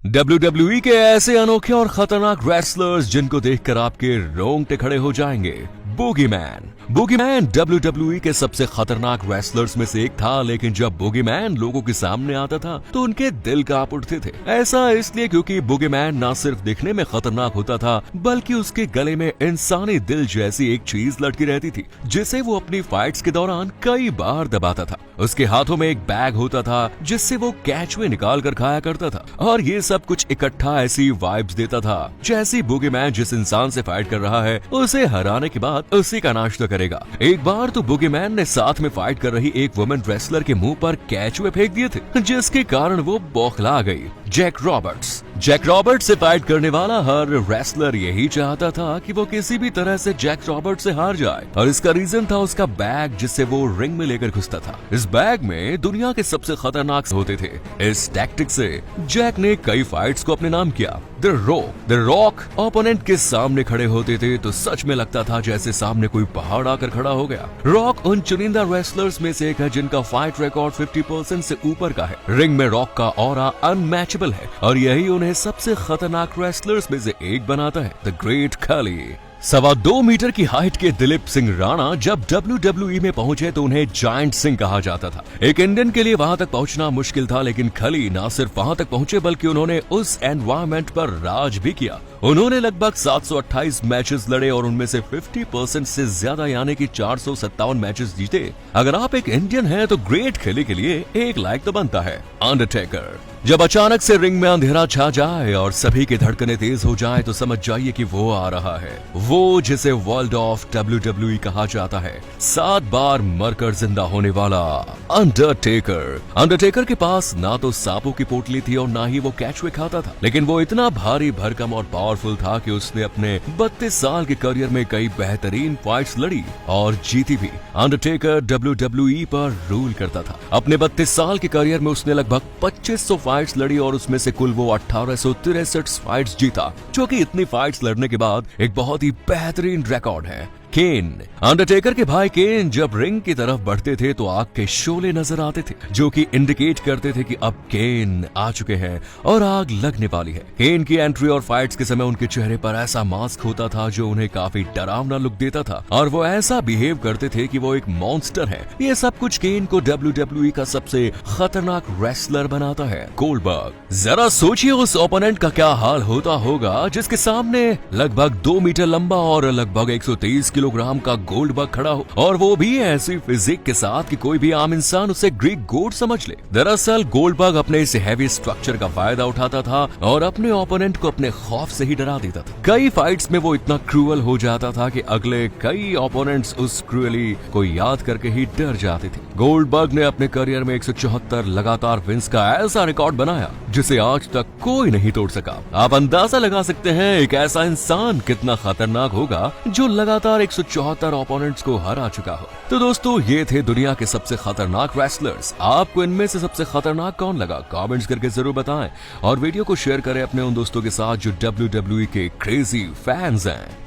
WWE के ऐसे अनोखे और खतरनाक रेसलर्स जिनको देखकर आपके रोंगटे खड़े हो जाएंगे। बूगीमैन WWE के सबसे खतरनाक रेसलर्स में से एक था, लेकिन जब बूगीमैन लोगों के सामने आता था तो उनके दिल कांप उठते थे। ऐसा इसलिए क्योंकि बूगीमैन न सिर्फ दिखने में खतरनाक होता था, बल्कि उसके गले में इंसानी दिल जैसी एक चीज लटकी रहती थी, जिसे वो अपनी फाइट्स के दौरान कई बार दबाता था। उसके हाथों में एक बैग होता था जिससे वो कैचवे निकाल कर खाया करता था, और ये सब कुछ इकट्ठा ऐसी वाइब्स देता था जैसी बूगीमैन जिस इंसान से फाइट कर रहा है उसे हराने के बाद उसी का नाश्ता करेगा। एक बार तो बूगीमैन ने साथ में फाइट कर रही एक वुमेन रेसलर के मुंह पर कैचवे फेंक दिए थे, जिसके कारण वो बौखला गई। जैक रॉबर्ट्स से फाइट करने वाला हर रेसलर यही चाहता था कि वो किसी भी तरह से जैक रॉबर्ट्स से हार जाए, और इसका रीजन था उसका बैग जिससे वो रिंग में लेकर घुसता था। इस बैग में दुनिया के सबसे खतरनाक होते थे। इस टैक्टिक से जैक ने कई फाइट्स को अपने नाम किया। द रॉक ओपोनेंट के सामने खड़े होते थे तो सच में लगता था जैसे सामने कोई पहाड़ आकर खड़ा हो गया। रॉक उन चुनिंदा रेसलर्स में से एक है जिनका फाइट रिकॉर्ड 50% से ऊपर का है। रिंग में रॉक का ऑरा अनमैचेबल है, और यही उन्हें सबसे खतरनाक रेसलर्स में से एक बनाता है। द ग्रेट खली 2.25 मीटर की हाइट के दिलीप सिंह राणा जब WWE में पहुंचे तो उन्हें जायंट सिंह कहा जाता था। एक इंडियन के लिए वहां तक पहुंचना मुश्किल था, लेकिन खली न सिर्फ वहां तक पहुंचे बल्कि उन्होंने उस एनवायरनमेंट पर राज भी किया। उन्होंने लगभग 728 मैचेस लड़े और उनमें से 50% से ज्यादा यानी कि 457 मैचेस जीते। अगर आप एक इंडियन हैं तो ग्रेट खली के लिए एक लाइक तो बनता है। अंडरटेकर जब अचानक से रिंग में अंधेरा छा जाए और सभी की धड़कनें तेज हो जाए तो समझ जाइए कि वो आ रहा है, वो जिसे वर्ल्ड ऑफ WWE कहा जाता है। 7 बार मरकर जिंदा होने वाला अंडरटेकर के पास ना तो सांपों की पोटली थी और ना ही वो कैचवे खाता था, लेकिन वो इतना भारी भरकम और पावरफुल था कि उसने अपने 32 साल के करियर में कई बेहतरीन फाइट्स लड़ी और जीती भी। अंडरटेकर WWE पर रूल करता था। अपने 32 साल के करियर में उसने लगभग 2500 फाइट्स लड़ी और उसमें से कुल वो 1863 फाइट्स जीता, जो कि इतनी फाइट्स लड़ने के बाद एक बहुत ही बेहतरीन रिकॉर्ड है। केन अंडरटेकर के भाई केन जब रिंग की तरफ बढ़ते थे तो आग के शोले नजर आते थे, जो कि इंडिकेट करते थे कि अब केन आ चुके हैं और आग लगने वाली है। केन की एंट्री और फाइट्स के समय उनके चेहरे पर ऐसा मास्क होता था जो उन्हें काफी डरावना लुक देता था, और वो ऐसा बिहेव करते थे कि वो एक मॉन्स्टर है। ये सब कुछ केन को WWE का सबसे खतरनाक रेसलर बनाता है। गोल्डबर्ग जरा सोचिए उस ओपोनेंट का क्या हाल होता होगा जिसके सामने लगभग 2 मीटर लंबा और लगभग 123 किलोग्राम का गोल्डबर्ग खड़ा हो, और वो भी ऐसी फिजिक के साथ कि कोई भी आम इंसान उसे ग्रीक गोड समझ ले। दरअसल गोल्डबर्ग अपने इस हैवी स्ट्रक्चर का फायदा उठाता था और अपने ओपोनेंट को अपने खौफ से ही डरा देता था। कई फाइट्स में वो इतना क्रूअल हो जाता था कि अगले कई ओपोनेंट्स उस क्रूअली को याद करके ही डर जाते थे। गोल्डबर्ग ने अपने करियर में 174 लगातार विन्स का ऐसा रिकॉर्ड बनाया जिसे आज तक कोई नहीं तोड़ सका। आप अंदाजा लगा सकते हैं एक ऐसा इंसान कितना खतरनाक होगा जो लगातार 174 ओपोनेंट्स को हरा चुका हो। तो दोस्तों, ये थे दुनिया के सबसे खतरनाक रेसलर्स। आपको इनमें से सबसे खतरनाक कौन लगा? कमेंट्स करके जरूर बताएं, और वीडियो को शेयर करें अपने उन दोस्तों के साथ जो WWE के क्रेजी फैंस हैं।